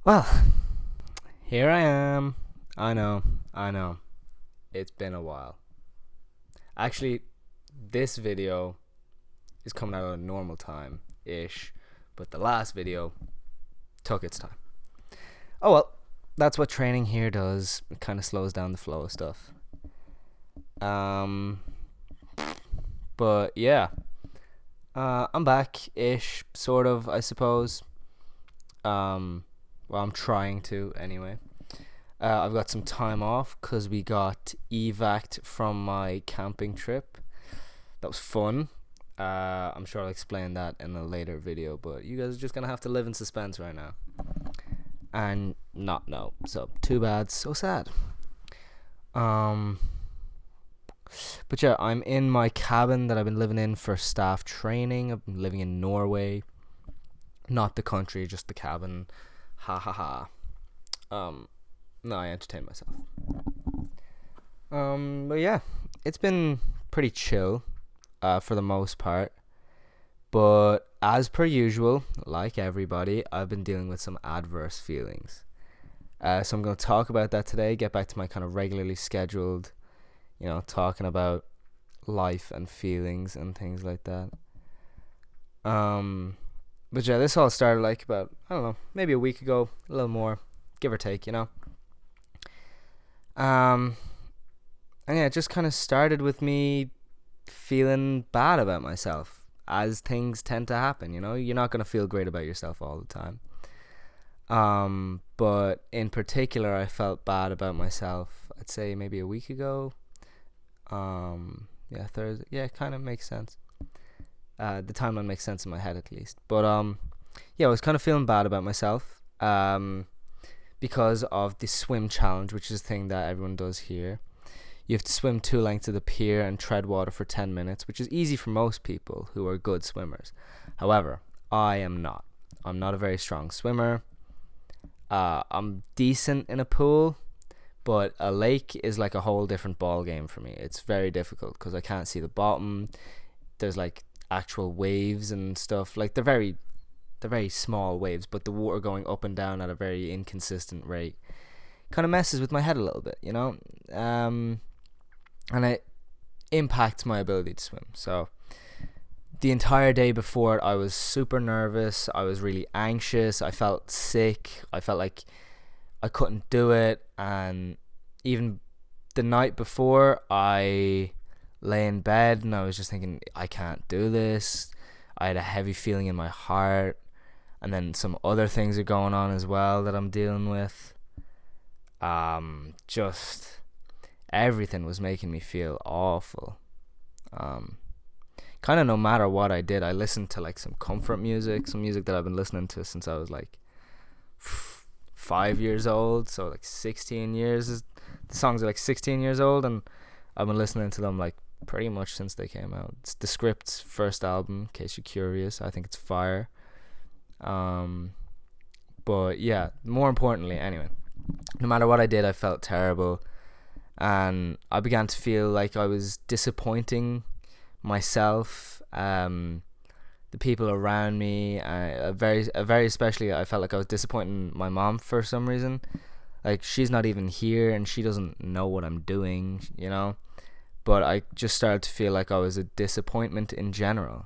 Well, here I am. I know. It's been a while. Actually, this video is coming out at a normal time ish, but the last video took its time. Oh well, that's what training here does. It kind of slows down the flow of stuff. Um, but yeah, I'm back ish, sort of, I suppose. Well, I'm trying to anyway. I've got some time off because we got evac'd from my camping trip. That was fun. I'm sure I'll explain that in a later video, but you guys are just gonna have to live in suspense right now and not know. So too bad, so sad. Um, but yeah, I'm in my cabin that I've been living in for staff training. I've been living in Norway, not the country, just the cabin. Ha ha ha. No, I entertain myself. But yeah, it's been pretty chill, for the most part. But as per usual, like everybody, I've been dealing with some adverse feelings. So I'm going to talk about that today, get back to my kind of regularly scheduled, talking about life and feelings and things like that. But yeah, this all started like about, I don't know, maybe a week ago, a little more, give or take. And yeah, it just kind of started with me feeling bad about myself, as things tend to happen. You're not going to feel great about yourself all the time. But in particular, I felt bad about myself, I'd say maybe a week ago. Yeah, Thursday. Yeah, it kind of makes sense. The timeline makes sense in my head at least. But yeah, I was kind of feeling bad about myself. Because of the swim challenge, which is a thing that everyone does here. You have to swim 2 lengths of the pier and tread water for 10 minutes, which is easy for most people who are good swimmers. However, I am not. I'm not a very strong swimmer. I'm decent in a pool, but a lake is like a whole different ball game for me. It's very difficult because I can't see the bottom. There's like actual waves and stuff. Like they're very small waves, but the water going up and down at a very inconsistent rate kind of messes with my head a little bit, and it impacts my ability to swim. So the entire day before it, I was super nervous. I was really anxious. I felt sick. I felt like I couldn't do it. And even the night before, I lay in bed and I was just thinking, I can't do this. I had a heavy feeling in my heart. And then some other things are going on as well that I'm dealing with. Just everything was making me feel awful. Kind of no matter what I did, I listened to like some comfort music, some music that I've been listening to since I was like 5 years old. So like 16 years. The songs are like 16 years old, and I've been listening to them like pretty much since they came out. It's The Script's first album, in case you're curious. I think it's fire. But yeah, more importantly, anyway, no matter what I did, I felt terrible, and I began to feel like I was disappointing myself, the people around me, very especially I felt like I was disappointing my mom for some reason. Like, she's not even here and she doesn't know what I'm doing, but I just started to feel like I was a disappointment in general.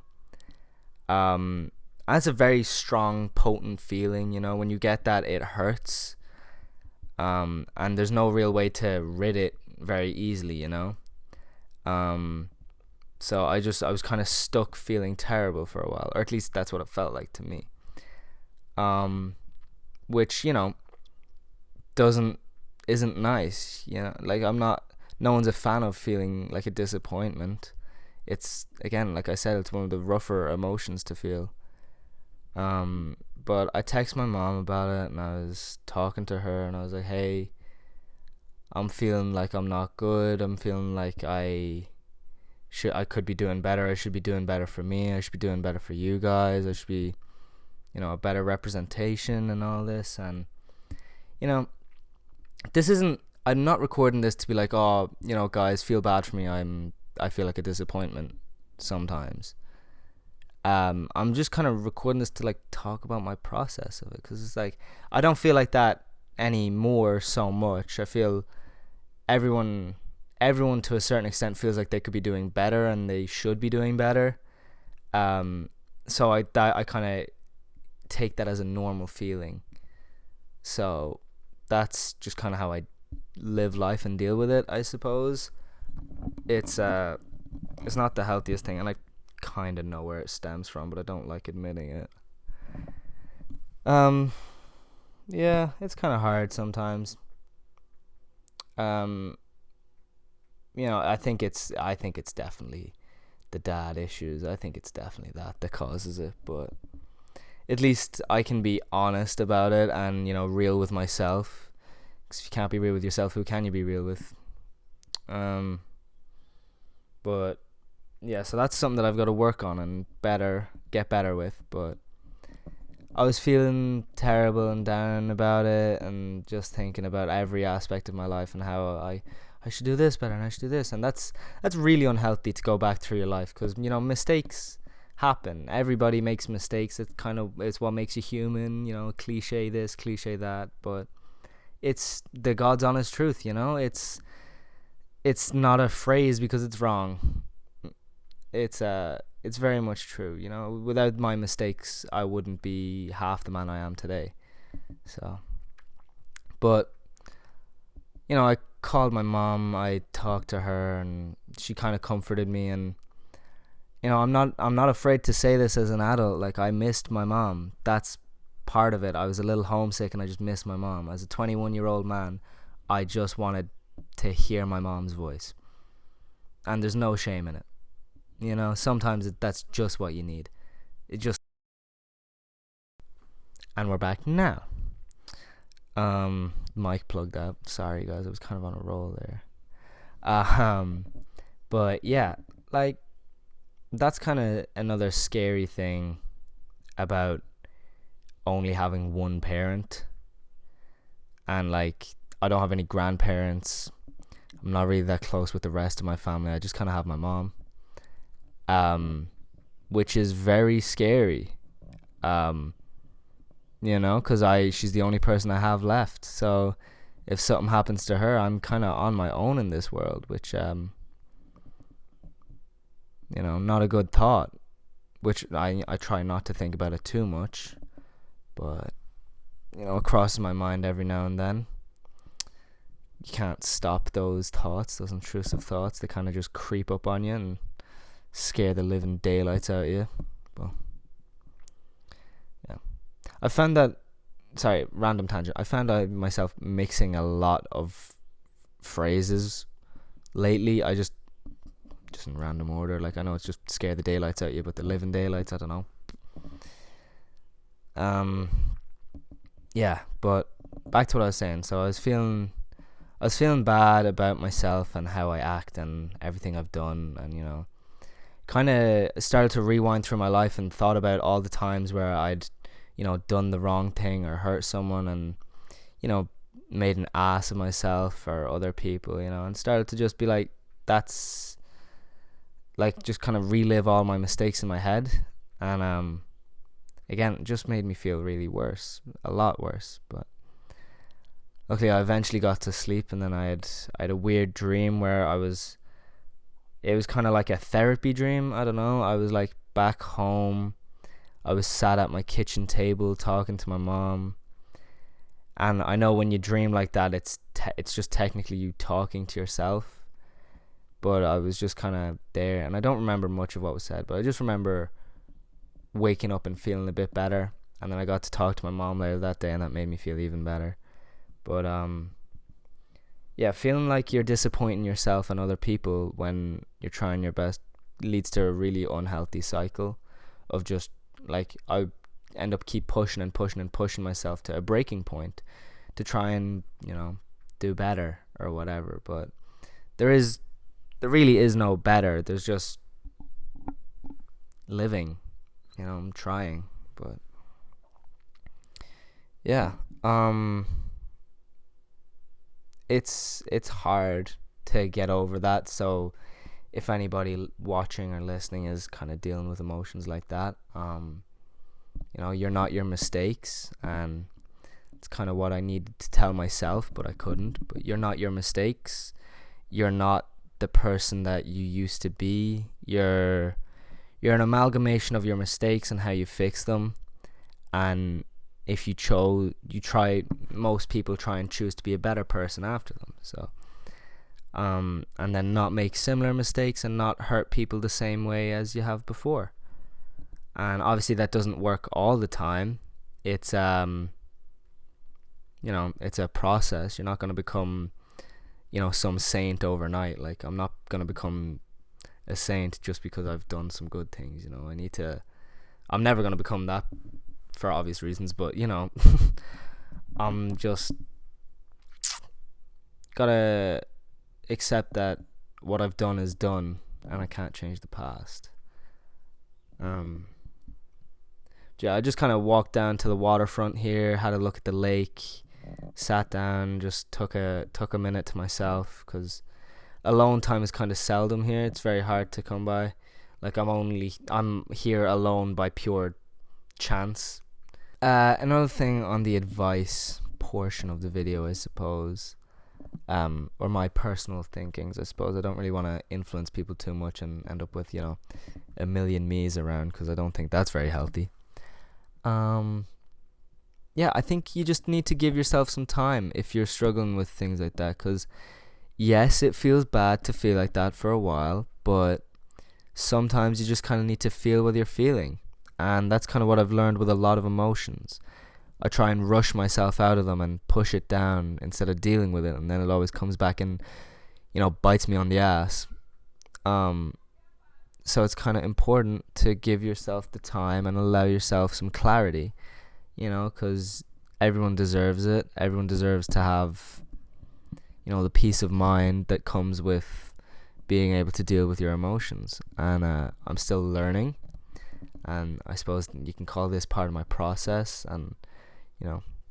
That's a very strong, potent feeling, when you get that, it hurts. And there's no real way to rid it very easily, So I was kind of stuck feeling terrible for a while, or at least that's what it felt like to me. Which, isn't nice, like no one's a fan of feeling like a disappointment. It's, again, like I said, it's one of the rougher emotions to feel. But I texted my mom about it, and I was talking to her, and I was like, hey, I'm feeling like I'm not good. I'm feeling like I could be doing better. I should be doing better for me. I should be doing better for you guys. I should be, a better representation and all this. And, I'm not recording this to be like, oh, guys, feel bad for me. I feel like a disappointment sometimes. I'm just kind of recording this to like talk about my process of it, because it's like I don't feel like that anymore so much. I feel everyone everyone to a certain extent feels like they could be doing better and they should be doing better. Um, so I kind of take that as a normal feeling. So that's just kind of how I live life and deal with it, I suppose. It's not the healthiest thing, and I kind of know where it stems from, but I don't like admitting it. Um, yeah, it's kind of hard sometimes. Um, I think it's definitely the dad issues. I think it's definitely that causes it, but at least I can be honest about it and, real with myself. Because if you can't be real with yourself, who can you be real with? Um, but yeah, so that's something that I've got to work on and get better with. But I was feeling terrible and down about it, and just thinking about every aspect of my life and how I should do this better and I should do this, and that's really unhealthy to go back through your life, because mistakes happen. Everybody makes mistakes. It's what makes you human. Cliche this, cliche that, but it's the God's honest truth. It's not a phrase because it's wrong. It's very much true. Without my mistakes, I wouldn't be half the man I am today. So, but I called my mom. I talked to her, and she kind of comforted me. And I'm not afraid to say this as an adult. Like, I missed my mom. That's part of it. I was a little homesick, and I just missed my mom. As a 21-year-old man, I just wanted to hear my mom's voice, and there's no shame in it. Sometimes that's just what you need. And we're back now. Mic plugged up. Sorry guys, I was kind of on a roll there. But yeah, like, that's kind of another scary thing about only having one parent. And like, I don't have any grandparents. I'm not really that close with the rest of my family. I just kind of have my mom. Which is very scary. Because she's the only person I have left. So if something happens to her, I'm kind of on my own in this world, which, not a good thought, which I try not to think about it too much, but, it crosses my mind every now and then. You can't stop those thoughts, those intrusive thoughts. They kind of just creep up on you and scare the living daylights out of you. Well, yeah. I found that, sorry, random tangent. I found out myself mixing a lot of phrases lately. I just in random order. Like, I know it's just scare the daylights out of you, but the living daylights, I don't know. Yeah, but back to what I was saying. So I was feeling bad about myself and how I act and everything I've done, and kind of started to rewind through my life and thought about all the times where I'd done the wrong thing or hurt someone, and made an ass of myself or other people, and started to just be like, that's like, just kind of relive all my mistakes in my head. And again, it just made me feel really worse, a lot worse. But luckily I eventually got to sleep, and then I had a weird dream where it was kind of like a therapy dream. I don't know. I was like back home. I was sat at my kitchen table talking to my mom. And I know when you dream like that, it's just technically you talking to yourself. But I was just kind of there, and I don't remember much of what was said, but I just remember waking up and feeling a bit better. And then I got to talk to my mom later that day, and that made me feel even better. But yeah, feeling like you're disappointing yourself and other people when you're trying your best leads to a really unhealthy cycle of just, like, I end up keep pushing and pushing and pushing myself to a breaking point to try and do better or whatever. But there really is no better. There's just living. I'm trying, but yeah. It's hard to get over that. So if anybody watching or listening is kind of dealing with emotions like that, you're not your mistakes, and it's kind of what I needed to tell myself, but I couldn't. But you're not your mistakes. You're not the person that you used to be. You're an amalgamation of your mistakes and how you fix them. And if most people try and choose to be a better person after them. So, and then not make similar mistakes and not hurt people the same way as you have before. And obviously that doesn't work all the time. It's it's a process. You're not going to become, some saint overnight. Like, I'm not going to become a saint just because I've done some good things. I'm never going to become that for obvious reasons, but I'm just gotta accept that what I've done is done and I can't change the past. I just kind of walked down to the waterfront here, had a look at the lake, sat down, just took a minute to myself, because alone time is kind of seldom here. It's very hard to come by. Like, I'm here alone by pure chance. Another thing on the advice portion of the video, I suppose, or my personal thinkings, I suppose. I don't really want to influence people too much and end up with, a million me's around, because I don't think that's very healthy. I think you just need to give yourself some time if you're struggling with things like that, because yes, it feels bad to feel like that for a while, but sometimes you just kind of need to feel what you're feeling. And that's kind of what I've learned with a lot of emotions. I try and rush myself out of them and push it down instead of dealing with it, and then it always comes back and bites me on the ass. So it's kind of important to give yourself the time and allow yourself some clarity, because everyone deserves it. Everyone deserves to have the peace of mind that comes with being able to deal with your emotions. And I'm still learning, and I suppose you can call this part of my process, and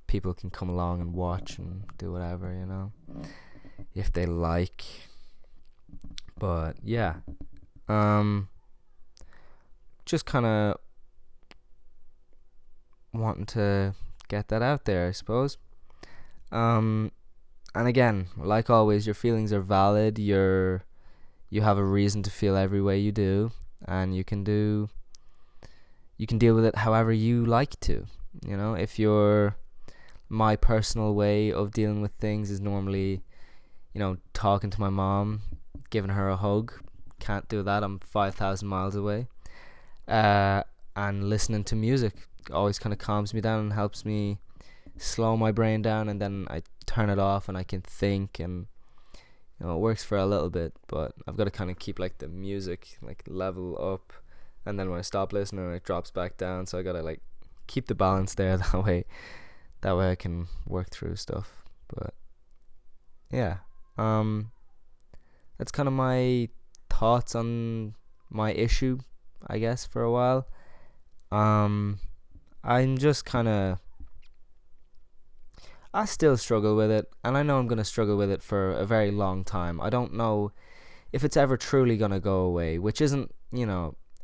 people can come along and watch and do whatever, if they like. But yeah, just kind of wanting to get that out there, I suppose. And again, like always, your feelings are valid. You have a reason to feel every way you do, and you can deal with it however you like to. My personal way of dealing with things is normally, talking to my mom, giving her a hug. Can't do that, I'm 5,000 miles away. And listening to music always kind of calms me down and helps me slow my brain down, and then I turn it off and I can think, and it works for a little bit, but I've got to kind of keep like the music like level up, and then when I stop listening it drops back down, so I gotta like keep the balance there. That way I can work through stuff. But yeah, that's kind of my thoughts on my issue, I guess, for a while. I'm just kind of, I still struggle with it, and I know I'm going to struggle with it for a very long time. I don't know if it's ever truly going to go away, which isn't,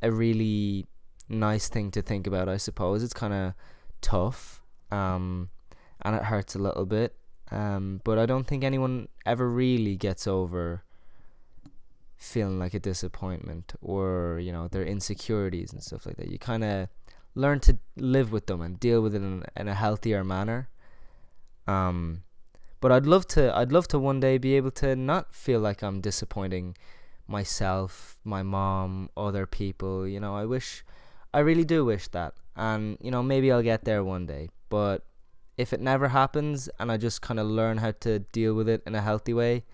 a really nice thing to think about, I suppose. It's kind of tough, and it hurts a little bit, but I don't think anyone ever really gets over feeling like a disappointment, or their insecurities and stuff like that. You kind of learn to live with them and deal with it in a healthier manner. But I'd love to one day be able to not feel like I'm disappointing myself, my mom, other people. I really do wish that, and maybe I'll get there one day. But if it never happens and I just kind of learn how to deal with it in a healthy way,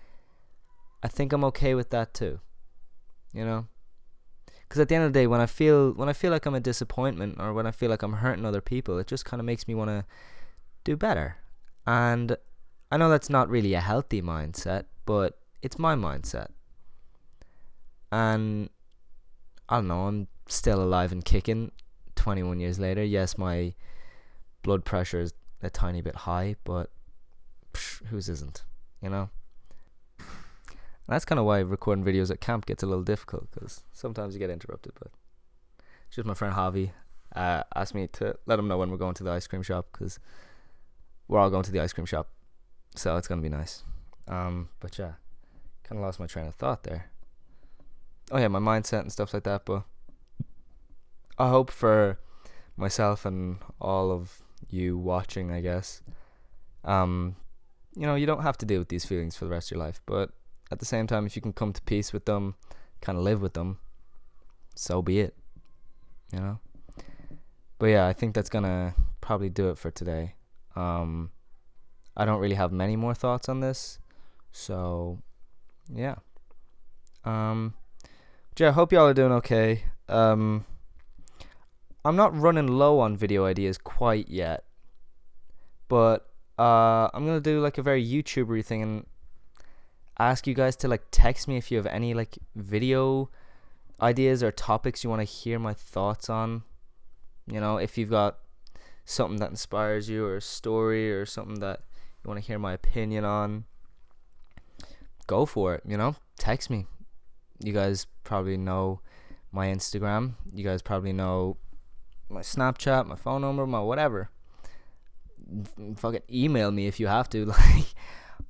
I think I'm okay with that too. Because at the end of the day, when I feel like I'm a disappointment, or when I feel like I'm hurting other people, it just kind of makes me want to do better. And I know that's not really a healthy mindset, but it's my mindset. And I don't know, I'm still alive and kicking 21 years later. Yes, my blood pressure is a tiny bit high, but whose isn't, And that's kind of why recording videos at camp gets a little difficult, because sometimes you get interrupted. But it's just my friend Javi asked me to let him know when we're going to the ice cream shop, because we're all going to the ice cream shop, so it's gonna be nice. But yeah, kind of lost my train of thought there. Oh yeah, my mindset and stuff like that. But I hope for myself and all of you watching, I guess, you don't have to deal with these feelings for the rest of your life, but at the same time, if you can come to peace with them, kind of live with them, so be it, But yeah, I think that's gonna probably do it for today. I don't really have many more thoughts on this, so yeah. Yeah, I hope y'all are doing okay. I'm not running low on video ideas quite yet, but I'm gonna do like a very YouTuber-y thing and ask you guys to like text me if you have any like video ideas or topics you want to hear my thoughts on. If you've got something that inspires you, or a story, or something that you want to hear my opinion on, go for it. Text me. You guys probably know my Instagram. You guys probably know my Snapchat, my phone number, my whatever. Fucking email me if you have to.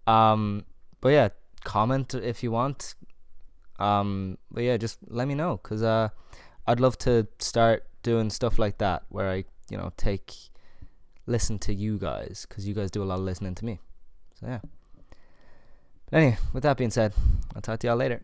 But yeah, comment if you want. But yeah, just let me know, because I'd love to start doing stuff like that, where I listen to you guys, because you guys do a lot of listening to me. So yeah. But anyway, with that being said, I'll talk to y'all later.